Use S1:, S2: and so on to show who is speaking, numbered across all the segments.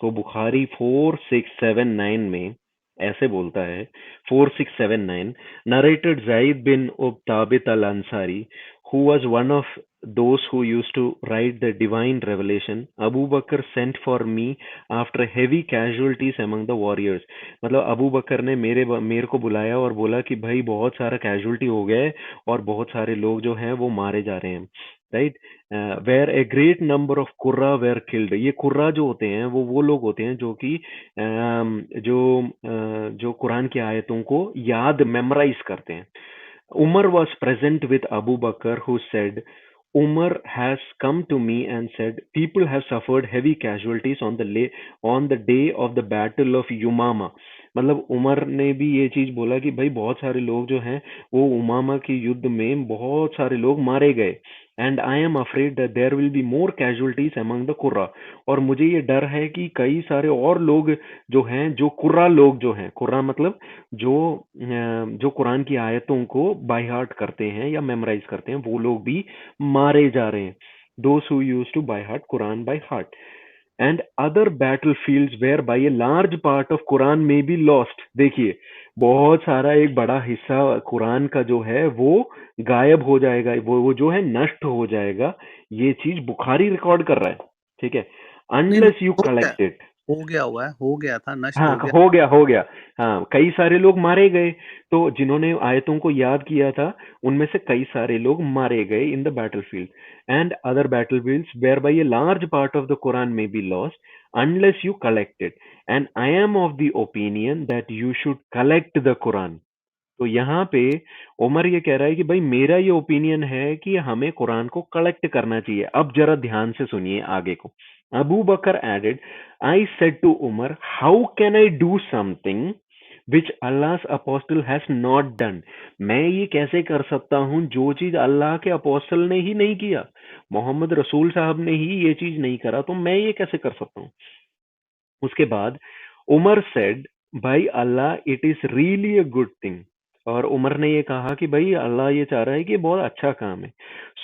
S1: तो बुखारी 4679 में ऐसे बोलता है, 4679, narrated Zaid bin Thabit al-Ansari, who was one of those who used to write the divine revelation. Abu Bakr sent for me after heavy casualties among the warriors. मतलब अबू बकर ने मेरे को बुलाया और बोला कि भाई बहुत सारा कैजुअलिटी हो गया है और बहुत सारे लोग जो हैं वो मारे जा रहे हैं, right. Were a great number of कुर्रा वेयर किल्ड। ये कुर्रा जो होते हैं वो लोग होते हैं जो कि जो कुरान की आयतों को याद मेमोराइज करते हैं। Umar was present with Abu Bakr, who said, Umar has come to me and said, people have suffered heavy casualties on the day of the battle of Yumama. मतलब उमर ने भी ये चीज बोला कि भाई बहुत सारे लोग जो हैं वो उमामा के युद्ध में बहुत सारे लोग मारे गए। And I am afraid that there will be more casualties among the कुर्रा। और मुझे ये डर है कि कई सारे और लोग जो हैं, जो कुर्रा लोग जो हैं, कुर्रा मतलब जो कुरान की आयतों को बाय हार्ट करते हैं या मेमोराइज करते हैं, वो लोग भी मारे जा रहे हैं। Those who used to by heart Quran by heart and other battlefields where by a large part of Quran may be lost. देखिए, बहुत सारा एक बड़ा हिस्सा कुरान का जो है वो गायब हो जाएगा, वो जो है नष्ट हो जाएगा। ये चीज बुखारी रिकॉर्ड कर रहा है, ठीक है।
S2: नहीं नहीं,
S1: अनलेस यू कलेक्ट इट।
S2: हो गया हुआ है, हो गया था, नष्ट
S1: हाँ,
S2: हो गया।
S1: हो गया। हाँ, कई सारे लोग मारे गए। तो जिन्होंने आयतों को याद किया था, उनमें से कई सारे लोग मारे गए in the battlefield and other battlefields where by a large part of the Quran may be lost unless you collect it and I am of the opinion that you should collect the Quran. तो यहाँ पे उमर ये कह रहा है कि भाई मेरा ये ओपिनियन है कि हमें कुरान को कलेक्ट करना चाहिए। अब जरा ध्यान से सुनिए आगे को। Abu Bakr added, I said to Umar, how can I do something which Allah's apostle has not done. मैं ये कैसे कर सकता हूँ जो चीज अल्लाह के अपोस्टल ने ही नहीं किया, मोहम्मद रसूल साहब ने ही ये चीज नहीं करा, तो मैं ये कैसे कर सकता हूँ। उसके बाद Umar said, by Allah it is really a good thing. और उमर ने ये कहा कि भाई अल्लाह ये चाह रहा है कि बहुत अच्छा काम है।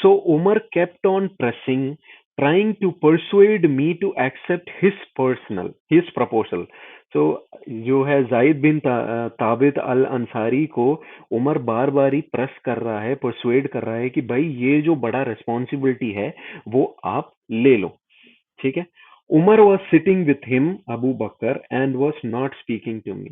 S1: So Umar kept on pressing, trying to persuade me to accept his proposal. तो जो है जाहिद बिन ताबित अल अंसारी को उमर बार बार ही प्रेस कर रहा है, परसुएड कर रहा है कि भाई ये जो बड़ा रिस्पॉन्सिबिलिटी है वो आप ले लो, ठीक है। Umar was sitting with him, Abu Bakr, and was not speaking to me.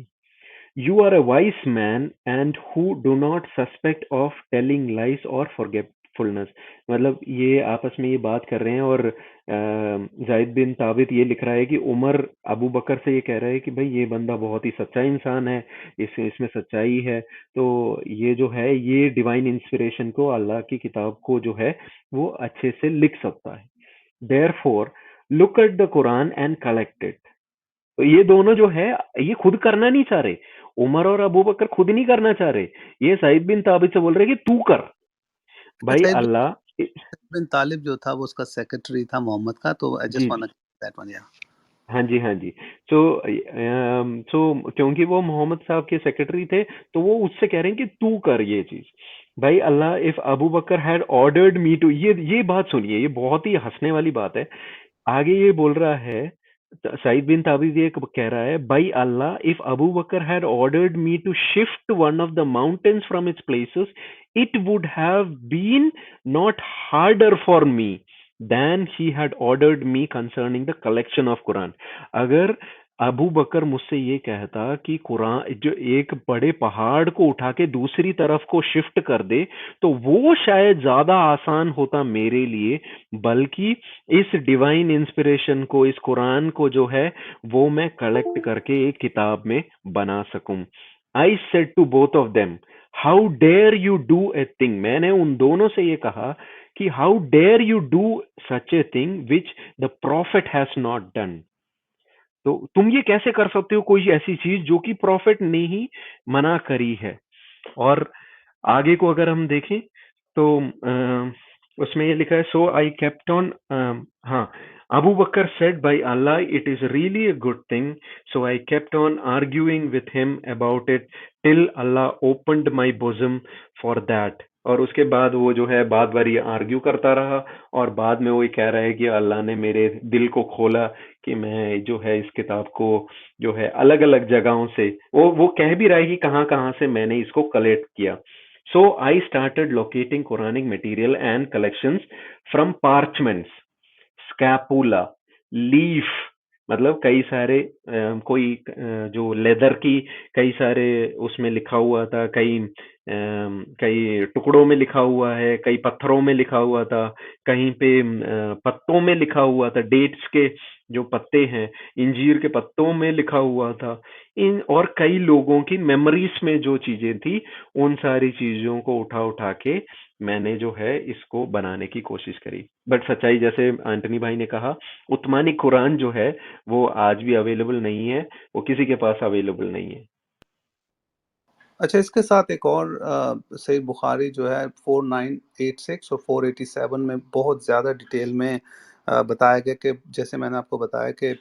S1: You are a wise man and who do not suspect of telling lies or forgetfulness. मतलब ये आपस में ये बात कर रहे हैं और जाहिद बिन ताबित ये लिख रहा है कि उमर अबू बकर से ये कह रहा है कि भाई ये बंदा बहुत ही सच्चा इंसान है, इसमें सच्चाई है। तो ये जो है ये डिवाइन इंस्पिरेशन को, अल्लाह की किताब को जो है वो अच्छे से लिख सकता है। Therefore, look at the Quran and collect it. तो ये दोनों जो है ये खुद करना नहीं चाह रहे। उमर और अबू बकर खुद नहीं करना चाह रहे, ये सईद बिन ताबित से बोल रहे कि तू कर। भाई
S2: सैयद
S1: अल्लाह।
S2: बिन तालिब जो था वो उसका सेक्रेटरी था मोहम्मद का, तो आई
S1: जी
S2: जस्ट वांट
S1: जी।
S2: That one, yeah.
S1: हाँ जी, हाँ जी। सो क्योंकि वो मोहम्मद साहब के सेक्रेटरी थे, तो वो उससे कह रहे हैं कि तू कर ये चीज। By Allah, if Abu Bakr had ordered me to, ये बात सुनिए, ये बहुत ही हंसने वाली बात है। आगे ये बोल रहा है, सईद बिन ताबिज ये कह रहा है, by Allah, if Abu Bakr had ordered me to shift one of the mountains from its places, it would have been not harder for me than he had ordered me concerning the collection of Quran. अगर Abu बकर मुझसे ये कहता कि कुरान जो एक बड़े पहाड़ को उठा के दूसरी तरफ को शिफ्ट कर दे, तो वो शायद ज्यादा आसान होता मेरे लिए, बल्कि इस डिवाइन इंस्पिरेशन को, इस कुरान को जो है वो मैं कलेक्ट करके एक किताब में बना सकूं। I said to both of them, how dare you do a thing. मैंने उन दोनों से ये कहा कि how dare you do such a thing which the prophet has not done. तो तुम ये कैसे कर सकते हो कोई ऐसी चीज जो कि प्रॉफिट ने ही मना करी है। और आगे को अगर हम देखें तो उसमें ये लिखा है, सो आई केप्ट ऑन, हाँ, Abu Bakr said, by Allah it is really a good thing, so I kept on arguing with him about it till Allah opened my bosom for that. और उसके बाद वो जो है बार बार ये आर्ग्यू करता रहा और बाद में वो ये कह रहा है कि अल्लाह ने मेरे दिल को खोला कि मैं जो है इस किताब को जो है अलग-अलग जगहों से, वो कह भी रहा है कि कहाँ-कहाँ से मैंने इसको कलेक्ट किया। So I started locating Quranic material and collections from parchments, scapula, leaf, मतलब कई सारे कोई जो लेदर की कई सारे उसमें लिखा हुआ था, कई टुकड़ों में लिखा हुआ है, कई पत्थरों में लिखा हुआ था, कहीं पे पत्तों में लिखा हुआ था, डेट्स के जो पत्ते हैं, इंजीर के पत्तों में लिखा हुआ था। इन और कई लोगों की मेमोरीज में जो चीजें थी, उन सारी चीजों को उठा उठा के मैंने जो है इसको बनाने की कोशिश करी। बट सच्चाई जैसे एंटनी भाई ने कहा, उस्मानी कुरान जो है वो आज भी अवेलेबल नहीं है, वो किसी के पास अवेलेबल नहीं है।
S2: अच्छा, इसके साथ एक और सही बुखारी जो है 4986 और 487 में बहुत ज़्यादा डिटेल में बताया गया कि जैसे मैंने आपको बताया कि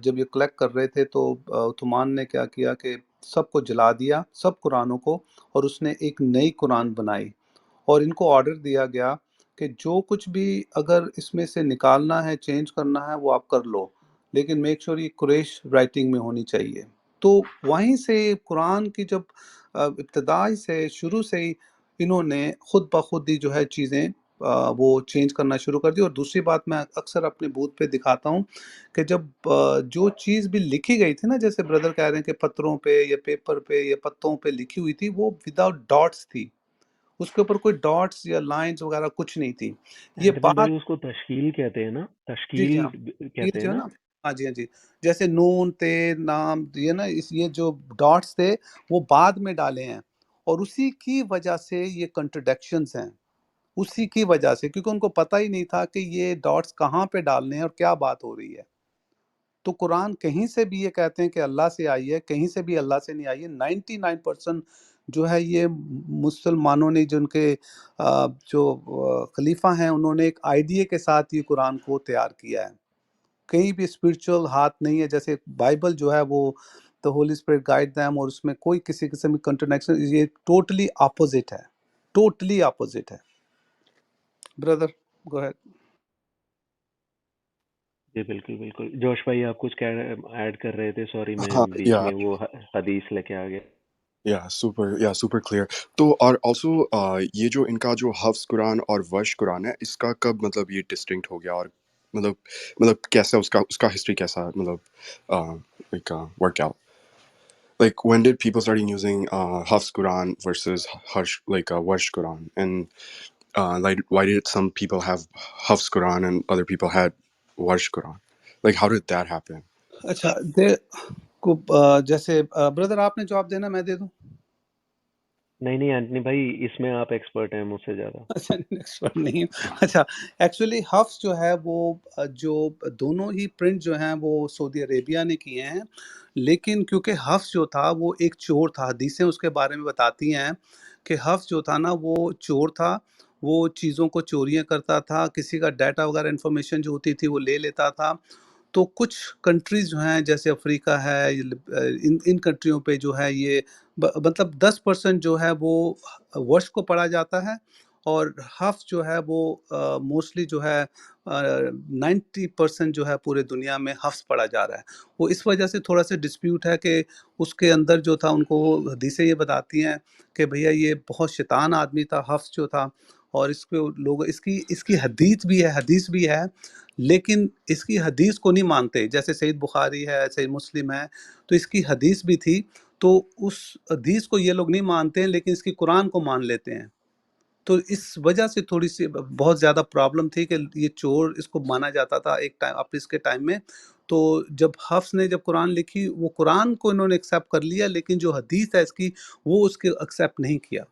S2: जब ये कलेक्ट कर रहे थे तो उस्मान ने क्या किया कि सबको जला दिया, सब कुरानों को, और उसने एक नई कुरान बनाई। और इनको ऑर्डर दिया गया कि जो कुछ भी अगर इसमें से निकालना है, चेंज करना है, वो आप कर लो, लेकिन मेक श्योर ये कुरैश राइटिंग में होनी चाहिए। तो वहीं से कुरान की जब इब्तिदाई से शुरू से ही इन्होंने खुद ब खुद ही जो है चीज़ें वो चेंज करना शुरू कर दी। और दूसरी बात मैं अक्सर अपने बूथ पे दिखाता हूँ कि जब जो चीज़ भी लिखी गई थी ना, जैसे ब्रदर कह रहे हैं कि पत्थरों पे या पेपर पे या पत्तों पे लिखी हुई थी, वो विदाउट डॉट्स थी, उसके ऊपर कोई डॉट्स या लाइंस वगैरह कुछ नहीं थी। ये
S1: एंटनी भाई
S2: बात,
S1: उसको तश्कील कहते हैं ना,
S2: जी, जी,
S1: तश्कील
S2: हाँ। ये
S1: कहते हैं
S2: जो है
S1: ना।
S2: ना, हाँ जी, हाँ जी। जैसे नून, ते, नाम, ये ना इस ये जो डॉट्स थे वो बाद में डाले हैं, और उसी की वजह से ये कंट्रडिक्शंस हैं। उसी की वजह से, क्योंकि उनको पता ही नहीं था कि ये डॉट्स कहाँ पे डालने हैं और क्या बात हो रही है। तो कुरान कहीं से भी ये कहते हैं कि अल्लाह से आई है, कहीं से भी अल्लाह से नहीं आई है। 99% जो है ये मुसलमानों ने, जिनके जो खलीफा हैं, उन्होंने एक आइडिया के साथ ये कुरान को तैयार किया है। कहीं भी स्पिरिचुअल हाथ नहीं है। जैसे बाइबल जो है वो the Holy Spirit guide them, और उसमें कोई किसी किस्म की कंट्रडिक्शन, ये टोटली अपोजिट है, टोटली अपोजिट है। Brother, go ahead.
S1: जी बिल्कुल बिल्कुल, जोश भाई आप कुछ क्या ऐड कर रहे थे? सॉरी मैं
S3: हाँ,
S1: बीच
S3: या
S1: में वो हदीस लेके आ गया।
S3: Super clear. तो और ऑल्सो ये जो इनका जो हफ्स कुरान और वर्श कुरान है, इसका कब मतलब ये डिस्टिंक्ट हो गया, और मतलब कैसा उसका उसका हिस्ट्री कैसा मतलब like work out, like when did people starting using Hafs Quran versus Harsh like Warsh Quran, and like why did some people have Hafs Quran and other people had Warsh Quran, like how did that happen?
S2: अच्छा, दे को जैसे brother आपने जवाब देना, मैं दे दूं?
S1: नहीं नहीं एंटनी भाई, इसमें आप एक्सपर्ट हैं मुझसे ज्यादा।
S2: अच्छा, एक्सपर्ट नहीं हूँ। अच्छा, एक्चुअली हफ्स जो है वो जो दोनों ही प्रिंट जो हैं वो सऊदी अरेबिया ने किए हैं, लेकिन क्योंकि हफ्स जो था वो एक चोर था, हदीसें उसके बारे में बताती हैं कि हफ्स जो था ना वो चोर था, वो चीज़ों को चोरियां करता था, किसी का डाटा वगैरह इन्फॉर्मेशन जो होती थी वो ले लेता था। तो कुछ कंट्रीज़ जो हैं जैसे अफ्रीका है, इन इन कंट्रियों पे जो है ये मतलब 10% जो है वो वर्ष को पढ़ा जाता है, और हाफ जो है वो मोस्टली जो है 90% जो है पूरे दुनिया में हफ्स पढ़ा जा रहा है। वो इस वजह से थोड़ा सा डिस्प्यूट है कि उसके अंदर जो था, उनको वो हदीसें ये बताती हैं कि भैया ये बहुत शैतान आदमी था हफ्स जो था, और इसको लोग इसकी इसकी हदीस भी है, लेकिन इसकी हदीस को नहीं मानते। जैसे सहीह बुखारी है, सहीह मुस्लिम है, तो इसकी हदीस भी थी, तो उस हदीस को ये लोग नहीं मानते हैं, लेकिन इसकी कुरान को मान लेते हैं। तो इस वजह से थोड़ी सी बहुत ज़्यादा प्रॉब्लम थी कि ये चोर इसको माना जाता था एक टाइम, अब इसके टाइम में। तो जब हफ्स ने जब कुरान लिखी, वो कुरान को इन्होंने एक्सेप्ट कर लिया, लेकिन जो हदीस है इसकी वो उसके एक्सेप्ट नहीं किया।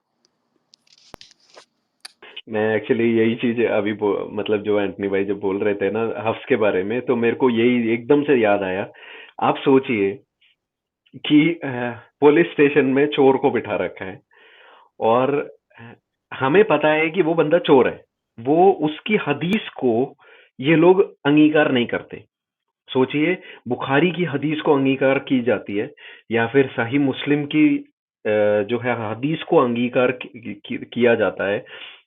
S1: मैं एक्चुअली यही चीज अभी मतलब जो एंटनी भाई जब बोल रहे थे ना हफ्स के बारे में, तो मेरे को यही एकदम से याद आया। आप सोचिए कि पुलिस स्टेशन में चोर को बिठा रखा है, और अ, हमें पता है कि वो बंदा चोर है, वो उसकी हदीस को ये लोग अंगीकार नहीं करते। सोचिए, बुखारी की हदीस को अंगीकार की जाती है, या फिर सही मुस्लिम की जो है हदीस को अंगीकार किया जाता है,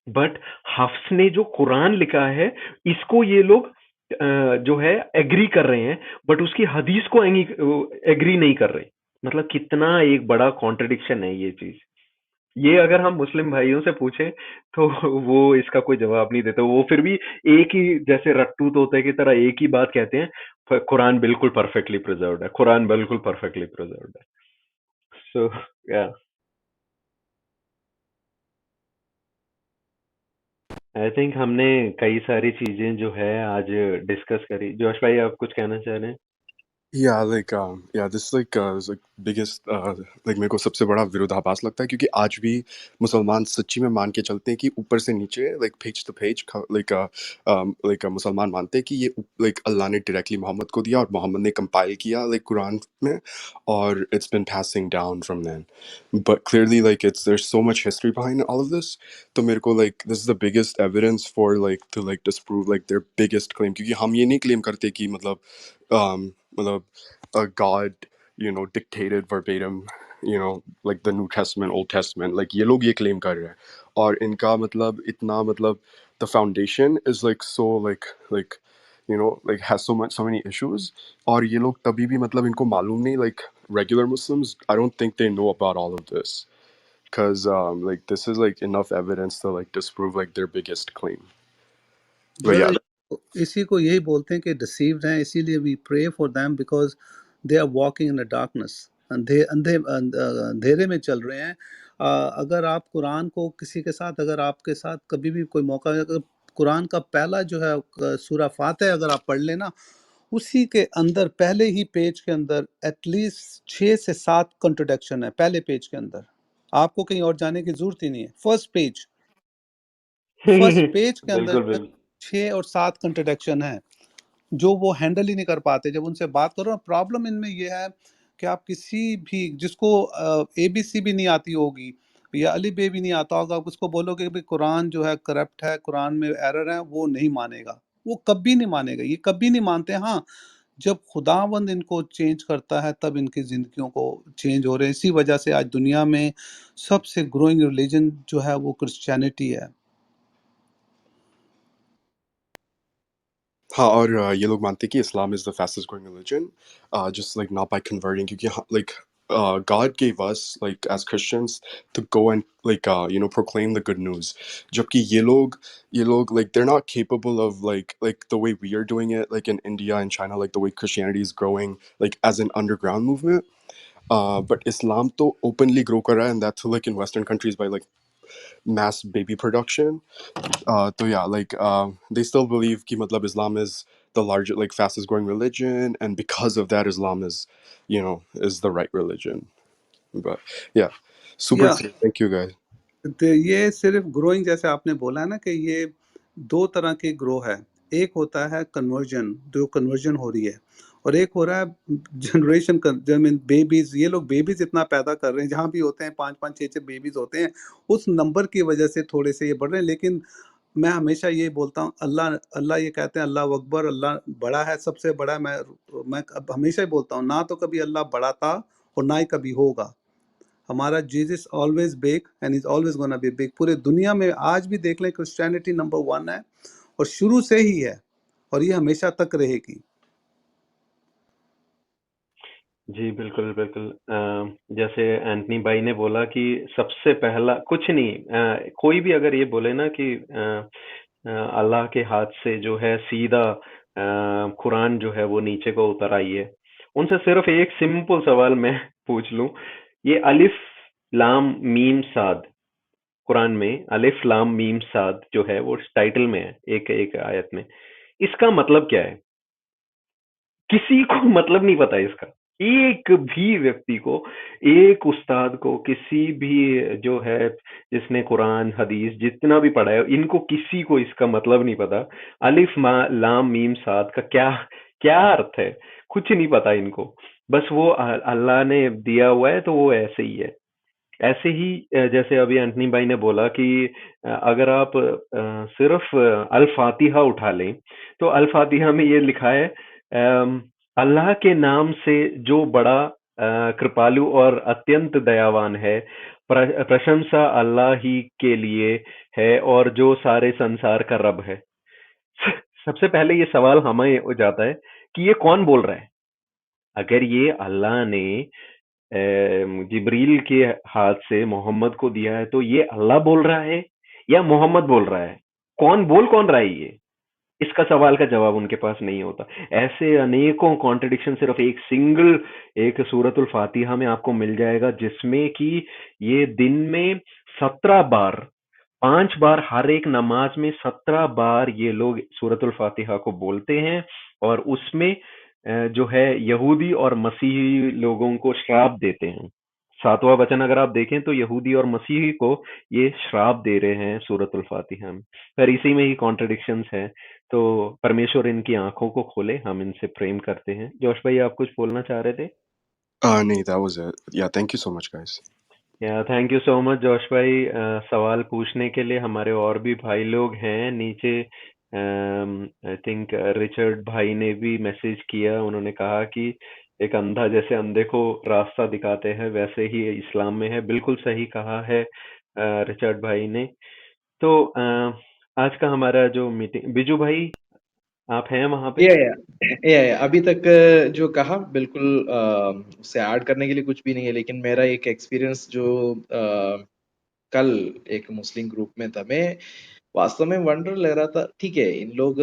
S1: बट हफ्स ने जो कुरान लिखा है, इसको ये लोग जो है एग्री कर रहे हैं, बट उसकी हदीस को एग्री नहीं कर रहे। मतलब कितना एक बड़ा कॉन्ट्रडिक्शन है ये चीज। ये अगर हम मुस्लिम भाइयों से पूछें तो वो इसका कोई जवाब नहीं देते। वो फिर भी एक ही, जैसे रट्टू तोते की तरह एक ही बात कहते हैं, कुरान बिल्कुल परफेक्टली प्रिजर्व्ड है, कुरान बिल्कुल परफेक्टली प्रिजर्व्ड है। सो या आई थिंक हमने कई सारी चीजें जो है आज डिस्कस करी। जोश भाई, आप कुछ कहना चाह रहे हैं?
S3: Yeah, yeah, this is like biggest like मेरे को सबसे बड़ा विरोधाभास लगता है, क्योंकि आज भी मुसलमान सच्ची में मान के चलते हैं कि ऊपर से नीचे like page to page मुसलमान मानते हैं कि ये like अल्लाह ने डायरेक्टली मोहम्मद को दिया और मोहम्मद ने कंपाइल किया like कुरान में, और it's been passing down from then, but clearly like there's so much history behind all of this. तो मेरे को like this is the biggest evidence for like to like disprove like their biggest claim, क्योंकि हम ये नहीं claim करते कि मतलब a God, dictated verbatim, like the New Testament, Old Testament, like ये लोग ये claim कर रहे हैं, और इनका मतलब इतना मतलब the foundation is like so like like has so many issues, और ये लोग तभी भी मतलब इनको मालूम नहीं, like regular Muslims, I don't think they know about all of this, because like this is like enough evidence to like disprove like their biggest claim. But yeah.
S2: Brother, इसी को यही बोलते हैं कि डिसीव्ड हैं, इसीलिए we pray for them because they are walking in the darkness, अंधेरे में चल रहे हैं। अगर आप कुरान को किसी के साथ, अगर आपके साथ कभी भी कोई मौका, अगर कुरान का पहला जो है सूरा फातिहा अगर आप पढ़ लेना, उसी के अंदर पहले ही पेज के अंदर एटलीस्ट 6 से 7 कंट्रोडक्शन है पहले पेज के अंदर। आपको कहीं और जाने की जरूरत ही नहीं है। फर्स्ट पेज के अंदर
S1: बिल्कुल बिल्कुल।
S2: 6 और 7 कंट्रोडक्शन है जो वो हैंडल ही नहीं कर पाते। जब उनसे बात करो, प्रॉब्लम इनमें ये है कि आप किसी भी जिसको ABC भी नहीं आती होगी या अली बे भी नहीं आता होगा, आप उसको बोलोगे कि भाई कुरान जो है करप्ट है, कुरान में एरर है, वो नहीं मानेगा। वो कभी नहीं मानेगा, ये कभी नहीं मानते। हाँ, जब खुदावंद इनको चेंज करता है तब इनकी ज़िंदगियों को चेंज हो रहे हैं। इसी वजह से आज दुनिया में सबसे ग्रोइंग रिलीजन जो है वो क्रिश्चियनिटी है।
S3: हाँ, और ये लोग मानते हैं कि इस्लाम is the fastest growing religion, just like not by converting, क्योंकि like God gave us like as Christians to go and like proclaim the good news, जबकि ये लोग like they're not capable of like the way we are doing it, like in India and China, like the way Christianity is growing like as an underground movement. But Islam तो openly grow कर रहा है, and that's like in Western countries by like mass baby production. So yeah, like they still believe कि मतलब Islam is the largest, like fastest growing religion, and because of that, Islam is the right religion. But yeah, super
S2: या
S3: clear. Thank you guys.
S2: तो ये सिर्फ growing, जैसे आपने बोला है ना कि ये 2 तरह की ग्रो है। एक होता है कन्वर्जन, जो कन्वर्जन हो रही है, और एक हो रहा है जनरेशन मीन बेबीज। ये लोग बेबीज इतना पैदा कर रहे हैं, जहाँ भी होते हैं 5-5 6-6 बेबीज होते हैं, उस नंबर की वजह से थोड़े से ये बढ़ रहे हैं। लेकिन मैं हमेशा ये बोलता हूँ, अल्लाह अल्लाह ये कहते हैं अल्लाह अकबर, अल्लाह बड़ा है, सबसे बड़ा है। मैं अब हमेशा ही बोलता हूँ, ना तो कभी अल्लाह बड़ा था और ना ही कभी होगा। हमारा Jesus always big and is always gonna be big. पूरे दुनिया में आज भी देख लें, क्रिश्चियनिटी नंबर 1 है और शुरू से ही है, और ये हमेशा तक रहेगी।
S1: जी, बिल्कुल, बिल्कुल। जैसे एंथनी भाई ने बोला कि सबसे पहला कुछ नहीं, कोई भी अगर ये बोले ना कि अल्लाह के हाथ से जो है सीधा कुरान जो है वो नीचे को उतर आई है, उनसे सिर्फ एक सिंपल सवाल मैं पूछ लूं, ये अलिफ लाम मीम साद, कुरान में अलिफ लाम मीम साद जो है वो टाइटल में है, एक एक आयत में, इसका मतलब क्या है? किसी को मतलब नहीं पता इसका। एक भी व्यक्ति को, एक उस्ताद को, किसी भी जो है जिसने कुरान हदीस जितना भी पढ़ा है, इनको किसी को इसका मतलब नहीं पता। अलिफ लाम मीम साद का क्या क्या अर्थ है, कुछ नहीं पता इनको। बस वो अल्लाह ने दिया हुआ है तो वो ऐसे ही है। ऐसे ही जैसे अभी एंटनी भाई ने बोला कि अगर आप सिर्फ अल फातिहा उठा लें, तो अल फातिहा में ये लिखा है, अल्लाह के नाम से जो बड़ा कृपालु और अत्यंत दयावान है, प्रशंसा अल्लाह ही के लिए है और जो सारे संसार का रब है। सबसे पहले ये सवाल हमें हो जाता है कि ये कौन बोल रहा है? अगर ये अल्लाह ने जिब्रील के हाथ से मोहम्मद को दिया है, तो ये अल्लाह बोल रहा है या मोहम्मद बोल रहा है? कौन रहा है ये? इसका सवाल का जवाब उनके पास नहीं होता। ऐसे अनेकों कॉन्ट्रडिक्शन सिर्फ एक सूरतुल फातिहा में आपको मिल जाएगा, जिसमें कि ये दिन में 17 बार, 5 बार हर एक नमाज में 17 बार ये लोग सूरतुल फातिहा को बोलते हैं, और उसमें जो है यहूदी और मसीही लोगों को श्राप देते हैं। 7वां वचन अगर आप देखें तो यहूदी और मसीही को ये श्राप दे रहे हैं सूरतुल फातिहा में। पर इसी में ही कॉन्ट्रडिक्शंस है। तो परमेश्वर इनकी आंखों को खोले, हम इनसे प्रेम करते हैं। जोश भाई, आप कुछ बोलना चाह रहे थे?
S3: नहीं, that was it. Yeah, thank you so much, guys.
S1: या थैंक यू सो मच जोश भाई। सवाल पूछने के लिए हमारे और भी भाई लोग हैं नीचे। आई थिंक रिचर्ड भाई ने भी मैसेज किया। उन्होंने कहा कि एक अंधा जैसे अंधे को रास्ता दिखाते हैं, वैसे ही इस्लाम में है। बिल्कुल सही कहा है रिचर्ड भाई ने। तो आज का हमारा जो मीटिंग, बिजू भाई आप हैं वहां पे?
S4: या अभी तक जो कहा बिल्कुल उससे ऐड करने के लिए कुछ भी नहीं है, लेकिन मेरा एक एक्सपीरियंस जो कल एक मुस्लिम ग्रुप में था, मैं वास्तव में वंडर लग रहा था। ठीक है, इन लोग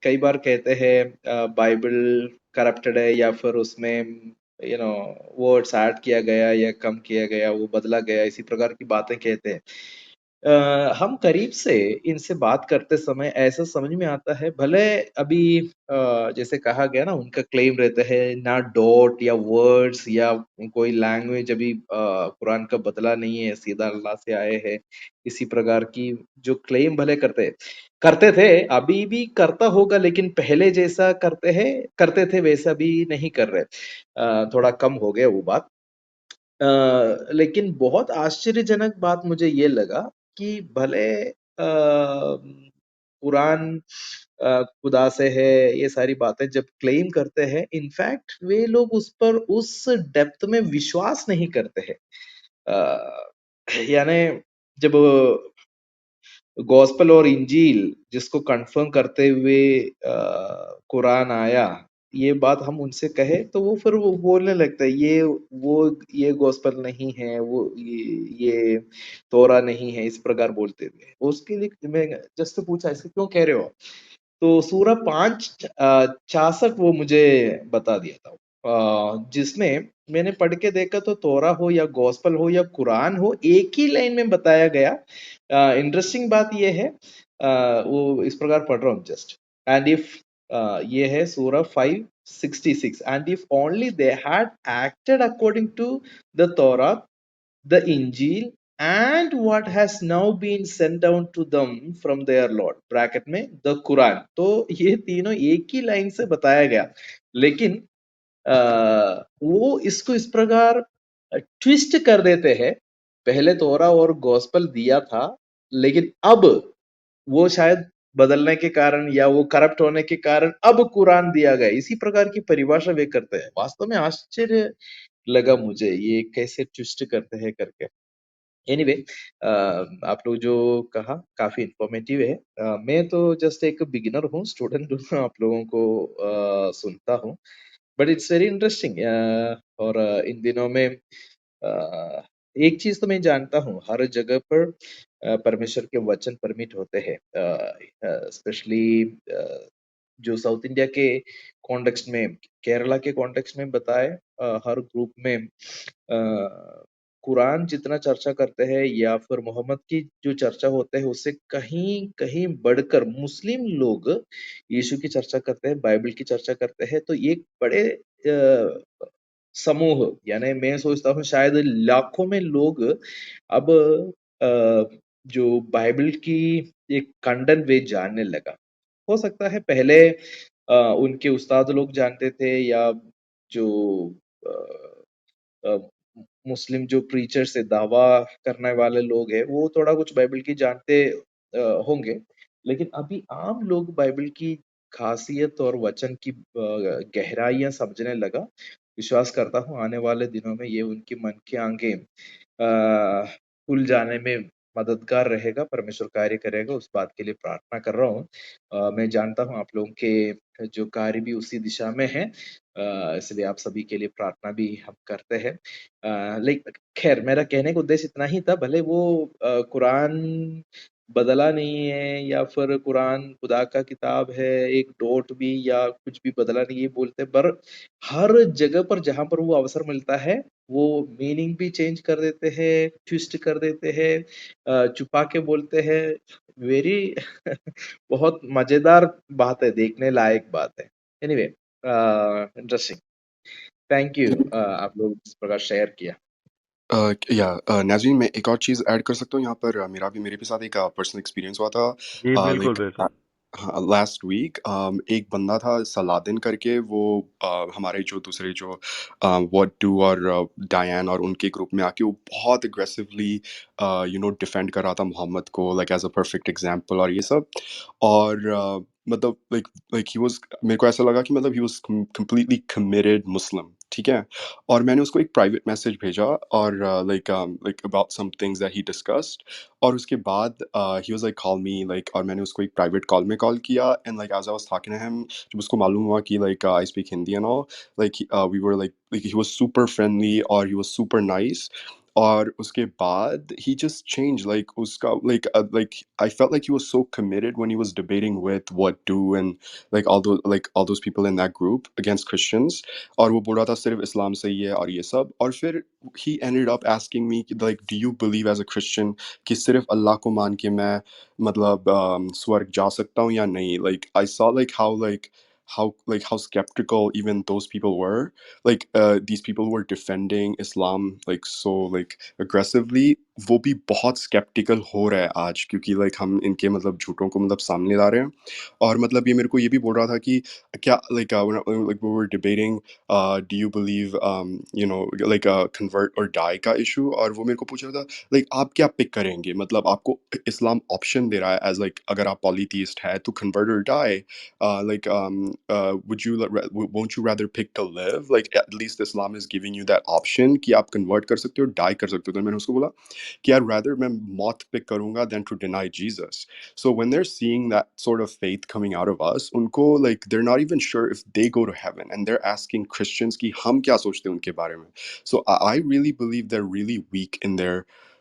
S4: कई बार कहते हैं बाइबल करप्टेड है, या फिर उसमें वर्ड्स ऐड किया गया या कम किया गया, वो बदला गया, इसी प्रकार की बातें कहते हैं। हम करीब से इनसे बात करते समय ऐसा समझ में आता है, भले अभी जैसे कहा गया ना, उनका क्लेम रहता है ना डॉट या वर्ड्स या कोई लैंग्वेज अभी कुरान का बदला नहीं है, सीधा अल्लाह से आए हैं, इसी प्रकार की जो क्लेम भले करते थे, अभी भी करता होगा, लेकिन पहले जैसा करते थे वैसा भी नहीं कर रहे। थोड़ा कम हो गया वो बात। लेकिन बहुत आश्चर्यजनक बात मुझे ये लगा कि भले कुरान खुदा से है, ये सारी बातें जब क्लेम करते हैं, इनफैक्ट वे लोग उस पर उस डेप्थ में विश्वास नहीं करते हैं। यानी जब गॉस्पेल और इंजील जिसको कंफर्म करते हुए कुरान आया, ये बात हम उनसे कहे तो वो फिर वो बोलने लगता है ये गॉस्पेल नहीं है, ये तोरा नहीं है, इस प्रकार बोलते थे। उसके लिए मैं जस्ट पूछा, इसको क्यों कह रहे हो? तो सूरा 5:66 वो मुझे बता दिया था, जिसमें मैंने पढ़ के देखा तो तोरा हो या गॉस्पेल हो या कुरान हो, एक ही लाइन में बताया गया। इंटरेस्टिंग बात ये है, वो इस प्रकार पढ़ रहा हूँ जस्ट। एंड इफ ये है सूरा 5:66, and if only they had acted according to the Torah, the Injil, and what has now been sent down to them from their Lord, bracket में the Quran। तो ये तीनों एक ही लाइन से बताया गया, लेकिन वो इसको इस प्रकार ट्विस्ट कर देते हैं। पहले तोरा और गॉस्पेल दिया था, लेकिन अब वो शायद बदलने के कारण या वो करप्ट होने के कारण अब कुरान दिया गया, इसी प्रकार की परिभाषा वे करते हैं। वास्तव में आश्चर्य लगा मुझे, ये कैसे ट्विस्ट करते हैं करके। एनीवे, आप लोग जो कहा काफी इंफॉर्मेटिव है। मैं तो जस्ट एक बिगिनर हूँ, स्टूडेंट हूँ, आप लोगों को सुनता हूँ, बट इट्स वेरी इंटरेस्टिंग। और इन दिनों में एक चीज तो मैं जानता हूँ, हर जगह पर परमेश्वर के वचन परमिट होते हैं, स्पेशली जो साउथ इंडिया के कॉन्टेक्स्ट में, केरला के कॉन्टेक्स्ट में बताए, हर ग्रुप में कुरान जितना चर्चा करते हैं या फिर मोहम्मद की जो चर्चा होते हैं, उससे कहीं कहीं बढ़कर मुस्लिम लोग यीशु की चर्चा करते हैं, बाइबल की चर्चा करते हैं। तो एक बड़े समूह, यानी मैं सोचता हूँ शायद लाखों में लोग अब जो बाइबल की एक खंडन वे जानने लगा। हो सकता है पहले उनके उस्ताद लोग जानते थे, या जो अ, मुस्लिम जो प्रीचर से दावा करने वाले लोग हैं, वो थोड़ा कुछ बाइबल की जानते होंगे, लेकिन अभी आम लोग बाइबल की खासियत और वचन की गहराइयां समझने लगा। विश्वास करता हूँ आने वाले दिनों में ये उनकी मन की आंखें खुल जाने में मददगार रहेगा, परमेश्वर कार्य करेगा, उस बात के लिए प्रार्थना कर रहा हूँ। मैं जानता हूँ आप लोगों के जो कार्य भी उसी दिशा में है, इसलिए आप सभी के लिए प्रार्थना भी हम करते हैं। खैर मेरा कहने का उद्देश्य इतना ही था, भले वो कुरान बदला नहीं है या फिर कुरान खुदा का किताब है, एक डॉट भी या कुछ भी बदला नहीं है बोलते, पर हर जगह पर जहाँ पर वो अवसर मिलता है, वो मीनिंग भी चेंज कर देते हैं, ट्विस्ट कर देते हैं, छुपा के बोलते हैं। वेरी बहुत मजेदार बात है, देखने लायक बात है। Anyway, interesting. थैंक यू, आप लोग इस प्रकार शेयर किया।
S3: नाज़रीन, मैं एक और चीज़ ऐड कर सकता हूँ यहाँ पर। मेरे भी साथ एक पर्सनल एक्सपीरियंस हुआ था।
S1: जी, बिल्कुल,
S3: लाइक
S1: बिल्कुल।
S3: हाँ, लास्ट वीक एक बंदा था सलादिन करके, वो हमारे जो दूसरे जो व्हाट डू और डायन और उनके ग्रुप में आके वो बहुत एग्रेसिवली डिफेंड कर रहा था मोहम्मद को, like as a perfect example और ये सब। और मतलब लाइक ही वाज, मेरे को ऐसा लगा कि मतलब ही वाज कंप्लीटली कमिटेड मुस्लिम, ठीक है। और मैंने उसको एक प्राइवेट मैसेज भेजा, और like about some things that he discussed. और उसके बाद ही was like call me, like, और मैंने उसको एक प्राइवेट कॉल में कॉल किया, and like as I was talking to him, जब उसको मालूम हुआ कि like I speak Hindi and all, like we were like he was super friendly और ही वाज सुपर नाइस। और उसके बाद he just changed, like उसका like I felt like he was so committed when he was debating with what do and like all those people in that group against Christians, और वो बोल रहा था सिर्फ इस्लाम सही है और ये सब। और फिर he ended up asking me कि, like, do you believe as a Christian कि सिर्फ अल्लाह को मान के मैं मतलब स्वर्ग जा सकता हूँ या नहीं। Like I saw how skeptical even those people were, like these people who were defending Islam like so like aggressively, वो भी बहुत skeptical हो रहा है आज, क्योंकि like हम इनके मतलब झूठों को मतलब सामने ला रहे हैं। और मतलब ये मेरे को ये भी बोल रहा था कि क्या like we were debating do you believe like convert or die का issue, और वो मेरे को पूछ रहा था like आप क्या पिक करेंगे, मतलब आपको इस्लाम ऑप्शन दे रहा है एज like अगर आप पॉलीथीस्ट है तो convert or die, would you won't you rather pick to live, like at least Islam is giving you that option कि आप convert कर सकते हो, die कर सकते हो। तो मैंने उसको बोला कि यार rather मैं मौत pick करूंगा than to deny Jesus। So when they're seeing that sort of faith coming out of us, उनको like they're not even sure if they go to heaven, and they're asking Christians कि हम क्या सोचते हैं उनके बारे में। So I really believe they're really weak in their,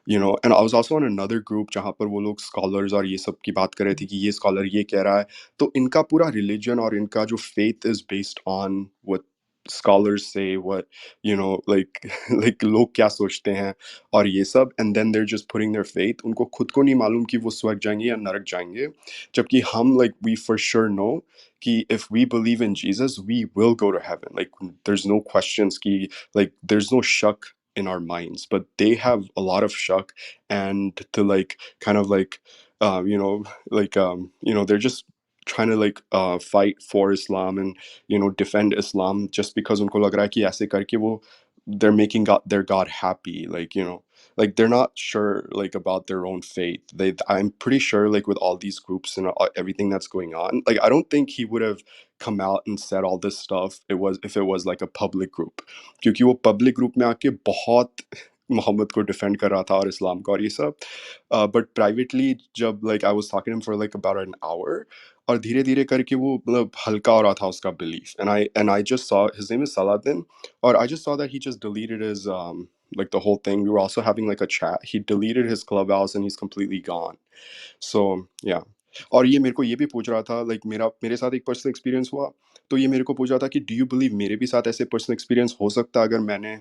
S3: and I was also on another group जहाँ पर वो लोग scholars और ये सब की बात कर रहे थे कि ये scholar ये कह रहा है। तो इनका पूरा religion और इनका जो faith is based on what scholars say, what like like लोग क्या सोचते हैं और ये सब, and then they're just putting their faith, उनको खुद को नहीं मालूम कि वो स्वर्ग जाएंगे या नरक जाएंगे। जबकि हम like we for sure know कि if we believe in Jesus we will go to heaven, like there's no questions कि like there's no shak in our minds, but they have a lot of shak, and to like kind of like they're just trying to like fight for Islam and defend Islam just because उनको लग रहा है कि ऐसे करके वो they're making their God happy, like like they're not sure like about their own faith. I'm pretty sure like with all these groups and everything that's going on, like I don't think he would have come out and said all this stuff if it was like a public group, क्योंकि वो public group में आके बहुत मोहम्मद को defend कर रहा था और इस्लाम को और ये सब। बट प्राइवेटली जब like I was talking to him for like about an hour, और धीरे धीरे करके वो मतलब हल्का हो रहा था उसका belief, and I just saw his name is Saladin, or I just saw that he just deleted his like the whole thing. We were also having like a chat. He deleted his clubhouse and he's completely gone. So yeah। और ये मेरे को ये भी पूछ रहा था like मेरे साथ एक पर्सनल एक्सपीरियंस हुआ, तो ये मेरे को पूछ रहा था कि डू यू बिलीव मेरे भी साथ ऐसे पर्सनल एक्सपीरियंस हो सकता अगर मैंने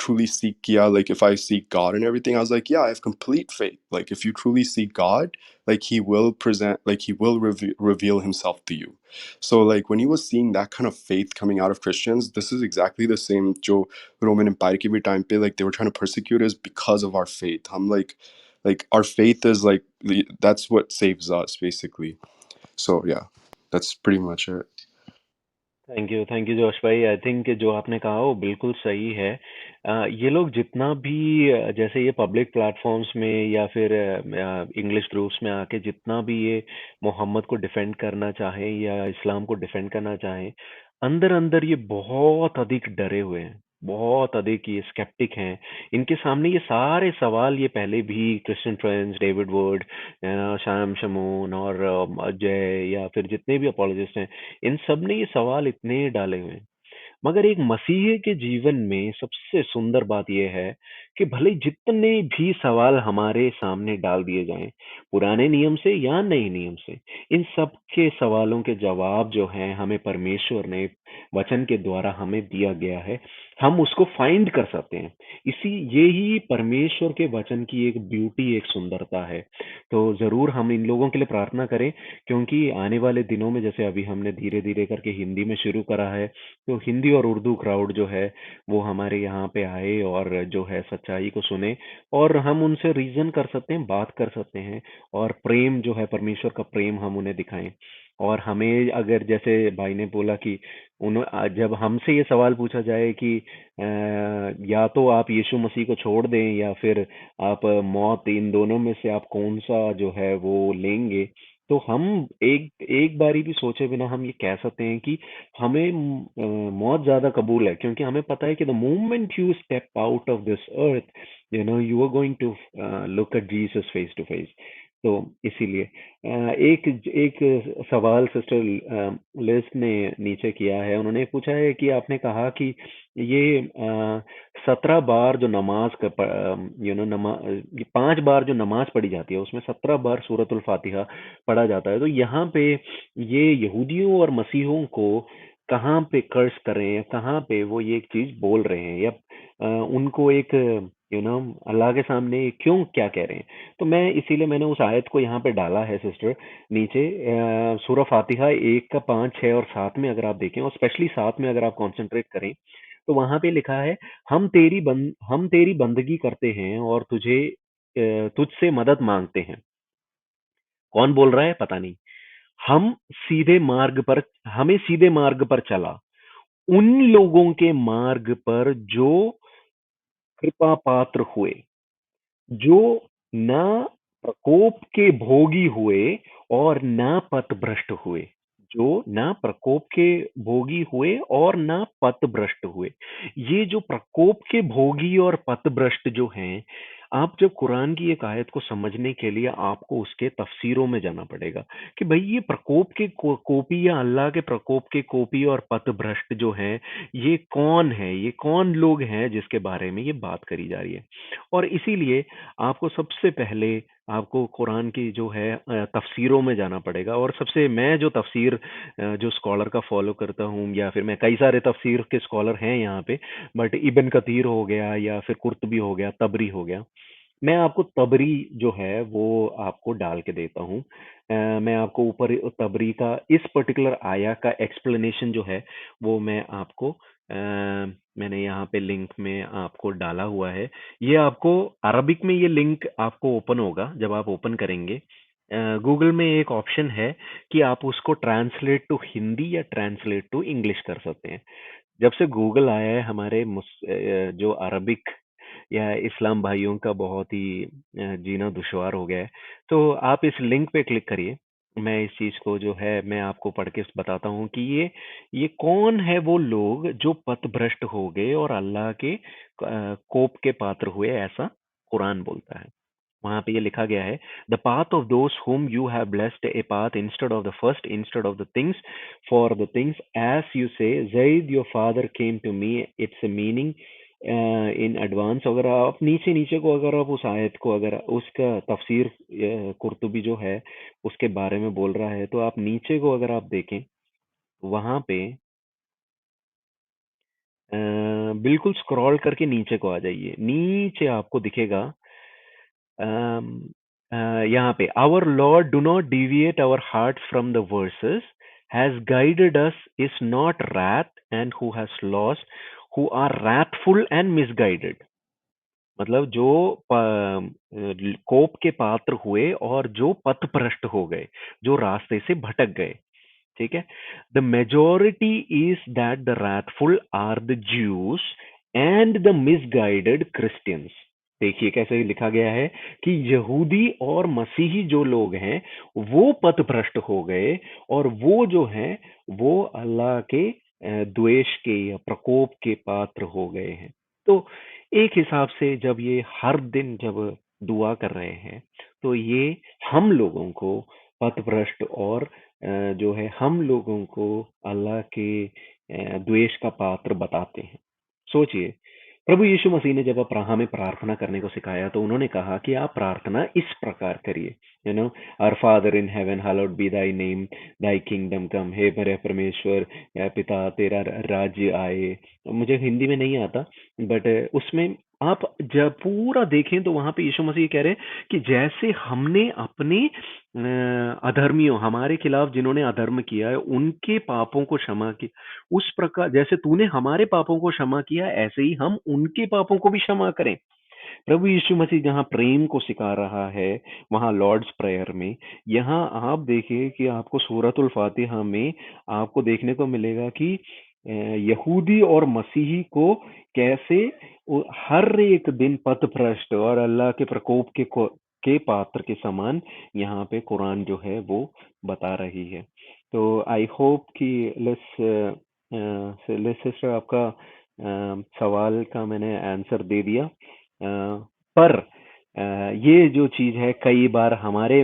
S3: truly seek किया, like if I seek God and everything। I was like, yeah, I have complete faith, like if you truly seek God, like he will reveal himself to you। So like when he was seeing that kind of faith coming out of Christians, this is exactly the same जो Roman Empire के भी time पे like they were trying to persecute us because of our faith। हम like our faith is like that's what saves us basically। So yeah, that's pretty much it।
S1: Thank you जोश भाई। I think जो आपने कहा वो बिल्कुल सही है। ये लोग जितना भी जैसे ये पब्लिक प्लेटफॉर्म्स में या फिर इंग्लिश ग्रुप्स में आके जितना भी ये मोहम्मद को डिफेंड करना चाहे या इस्लाम को डिफेंड करना चाहे, अंदर अंदर ये बहुत अधिक डरे हुए हैं, बहुत अधिक ये स्केप्टिक हैं। इनके सामने ये सारे सवाल ये पहले भी क्रिश्चियन फ्रेंड्स, डेविड वुड, शाम शमून और अजय या फिर जितने भी अपोलोजिस्ट हैं, इन सब ने ये सवाल इतने डाले हुए हैं। मगर एक मसीही के जीवन में सबसे सुंदर बात यह है कि भले जितने भी सवाल हमारे सामने डाल दिए जाएं, पुराने नियम से या नए नियम से, इन सब के सवालों के जवाब जो हैं हमें परमेश्वर ने वचन के द्वारा हमें दिया गया है। हम उसको फाइंड कर सकते हैं। इसी यही परमेश्वर के वचन की एक ब्यूटी, एक सुंदरता है। तो जरूर हम इन लोगों के लिए प्रार्थना करें, क्योंकि आने वाले दिनों में जैसे अभी हमने धीरे धीरे करके हिंदी में शुरू करा है, तो हिंदी और उर्दू क्राउड जो है वो हमारे यहाँ पे आए और जो है सच्चाई को सुने, और हम उनसे रीजन कर सकते हैं, बात कर सकते हैं, और प्रेम जो है, परमेश्वर का प्रेम हम उन्हें दिखाएं। और हमें अगर जैसे भाई ने बोला कि जब हमसे ये सवाल पूछा जाए कि या तो आप यीशु मसीह को छोड़ दें या फिर आप मौत, इन दोनों में से आप कौन सा जो है वो लेंगे, तो हम एक एक बारी भी सोचे बिना हम ये कह सकते हैं कि हमें मौत ज्यादा कबूल है, क्योंकि हमें पता है कि the moment you step out of this earth, you are going to look at Jesus face to face. तो इसीलिए एक एक सवाल सिस्टर लिज ने नीचे किया है। उन्होंने पूछा है कि आपने कहा कि ये 17 बार जो नमाज का ये 5 बार जो नमाज पढ़ी जाती है उसमें 17 बार सूरतुल फातिहा पढ़ा जाता है। तो यहाँ पे ये यहूदियों और मसीहों को कहाँ पे कर्स कर रहे हैं, कहाँ पे वो ये एक चीज बोल रहे हैं, या उनको एक अल्लाह के सामने क्यों क्या कह रहे हैं। तो मैं इसीलिए मैंने उस आयत को यहाँ पे डाला है सिस्टर नीचे। सूरह फातिहा 1 का 5, 6 और 7 में अगर आप देखें, और स्पेशली 7 में अगर आप कॉन्सेंट्रेट करें, तो वहां पे लिखा है, हम तेरी बंदगी करते हैं और तुझसे मदद मांगते हैं। कौन बोल रहा है पता नहीं। हम सीधे मार्ग पर हमें सीधे मार्ग पर चला, उन लोगों के मार्ग पर जो कृपा पात्र हुए, जो न प्रकोप के भोगी हुए और न पथभ्रष्ट हुए। जो न प्रकोप के भोगी हुए और न पथभ्रष्ट हुए। ये जो प्रकोप के भोगी और पथभ्रष्ट जो हैं, आप जब कुरान की एक आयत को समझने के लिए आपको उसके तफसीरों में जाना पड़ेगा कि भाई ये प्रकोप के कोपी या अल्लाह के प्रकोप के कोपी और पथभ्रष्ट जो हैं, ये कौन है, ये कौन लोग हैं जिसके बारे में ये बात करी जा रही है। और इसीलिए आपको सबसे पहले आपको कुरान की जो है तफसीरों में जाना पड़ेगा। और सबसे मैं जो तफसीर जो स्कॉलर का फॉलो करता हूँ, या फिर मैं कई सारे तफसीर के स्कॉलर हैं यहाँ पे, बट इब्न कतीर हो गया या फिर कुर्तबी हो गया, तबरी हो गया, मैं आपको तबरी जो है वो आपको डाल के देता हूँ। मैं आपको ऊपर तबरी का इस पर्टिकुलर आया का एक्सप्लेनेशन जो है वो मैं आपको मैंने यहाँ पे लिंक में आपको डाला हुआ है। ये आपको अरबिक में ये लिंक आपको ओपन होगा। जब आप ओपन करेंगे, गूगल में एक ऑप्शन है कि आप उसको ट्रांसलेट टू हिंदी या ट्रांसलेट टू इंग्लिश कर सकते हैं। जब से गूगल आया है, हमारे जो अरबिक या इस्लाम भाइयों का बहुत ही जीना दुश्वार हो गया है। तो आप इस लिंक पे क्लिक करिए। मैं इस चीज को जो है मैं आपको पढ़ के बताता हूँ कि ये कौन है वो लोग जो पथभ्रष्ट हो गए और अल्लाह के कोप के पात्र हुए, ऐसा कुरान बोलता है। वहां पे ये लिखा गया है, the path of those whom you have blessed a path instead of the first, instead of the things, for the things as you say Zaid your father came to me, it's a meaning in advance. अगर आप नीचे नीचे को अगर आप उस आयत को अगर उसका तफसीर कुर्तुबी जो है उसके बारे में बोल रहा है, तो आप नीचे को अगर आप देखें, वहां पे बिल्कुल स्क्रॉल करके नीचे को आ जाइए। नीचे आपको दिखेगा यहाँ पे, our lord do not deviate our heart from the verses, has guided us is not wrath and who has lost, who are wrathful and misguided. मतलब जो कोप के पात्र हुए और जो पथभ्रष्ट हो गए, जो रास्ते से भटक गए। ठीक है, the majority is that the wrathful are the Jews and the misguided Christians. देखिए कैसे लिखा गया है कि यहूदी और मसीही जो लोग हैं वो पथभ्रष्ट हो गए, और वो जो हैं वो अल्लाह के द्वेष के या प्रकोप के पात्र हो गए हैं। तो एक हिसाब से जब ये हर दिन जब दुआ कर रहे हैं, तो ये हम लोगों को पथभ्रष्ट और जो है हम लोगों को अल्लाह के द्वेष का पात्र बताते हैं। सोचिए, प्रभु यीशु मसीह ने जब हमें प्रार्थना करने को सिखाया, तो उन्होंने कहा कि आप प्रार्थना इस प्रकार करिए, our father in heaven, hallowed be thy name, thy kingdom come. हे मेरे परमेश्वर, या पिता, तेरा राज्य आए। मुझे हिंदी में नहीं आता, बट उसमें आप जब पूरा देखें तो वहां पे यीशु मसीह कह रहे हैं कि जैसे हमने अपने अधर्मियों, हमारे खिलाफ जिन्होंने अधर्म किया है, उनके पापों को क्षमा की, उस प्रकार जैसे तूने हमारे पापों को क्षमा किया, ऐसे ही हम उनके पापों को भी क्षमा करें। प्रभु यीशु मसीह जहाँ प्रेम को सिखा रहा है, वहाँ लॉर्ड्स प्रेयर में, यहाँ आप देखिए कि आपको सूरतुल फातिहा में आपको देखने को मिलेगा कि यहूदी और मसीही को कैसे हर एक दिन पथभ्रष्ट और अल्लाह के प्रकोप के पात्र के समान यहाँ पे कुरान जो है वो बता रही है। तो आई होप कि सिस्टर आपका सवाल का मैंने आंसर दे दिया। पर ये जो चीज है, कई बार हमारे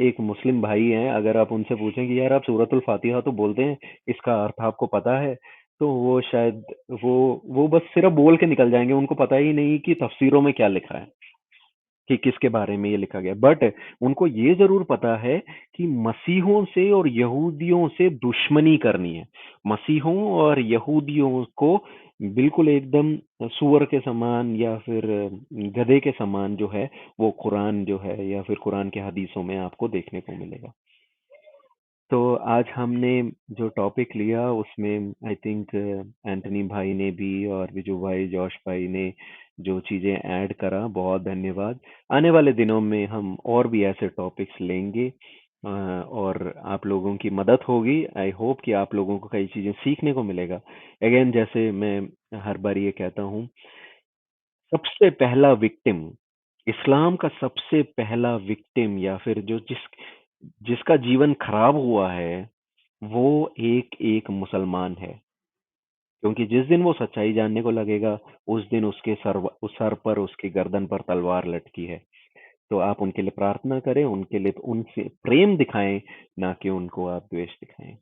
S1: एक मुस्लिम भाई हैं, अगर आप उनसे पूछें कि यार आप सूरतुल फातिहा तो बोलते हैं, इसका अर्थ आपको पता है, तो वो शायद वो बस सिर्फ बोल के निकल जाएंगे, उनको पता ही नहीं कि तफसीरों में क्या लिखा है, कि किसके बारे में ये लिखा गया। बट उनको ये जरूर पता है कि मसीहों से और यहूदियों से दुश्मनी करनी है। मसीहों और यहूदियों को बिल्कुल एकदम सुअर के समान या फिर गधे के समान जो है वो कुरान जो है या फिर कुरान के हदीसों में आपको देखने को मिलेगा। तो आज हमने जो टॉपिक लिया उसमें आई थिंक एंटनी भाई ने भी और विजू भाई, जोश भाई ने जो चीजें ऐड करा, बहुत धन्यवाद। आने वाले दिनों में हम और भी ऐसे टॉपिक्स लेंगे और आप लोगों की मदद होगी। आई होप कि आप लोगों को कई चीजें सीखने को मिलेगा। अगेन, जैसे मैं हर बार ये कहता हूँ, सबसे पहला विक्टिम, इस्लाम का सबसे पहला विक्टिम या फिर जो जिसका जीवन खराब हुआ है, वो एक एक मुसलमान है। क्योंकि जिस दिन वो सच्चाई जानने को लगेगा, उस दिन उसके सर पर, उसकी गर्दन पर तलवार लटकी है। तो आप उनके लिए प्रार्थना करें, उनके लिए उनसे प्रेम दिखाएं, ना कि उनको आप द्वेष दिखाएं।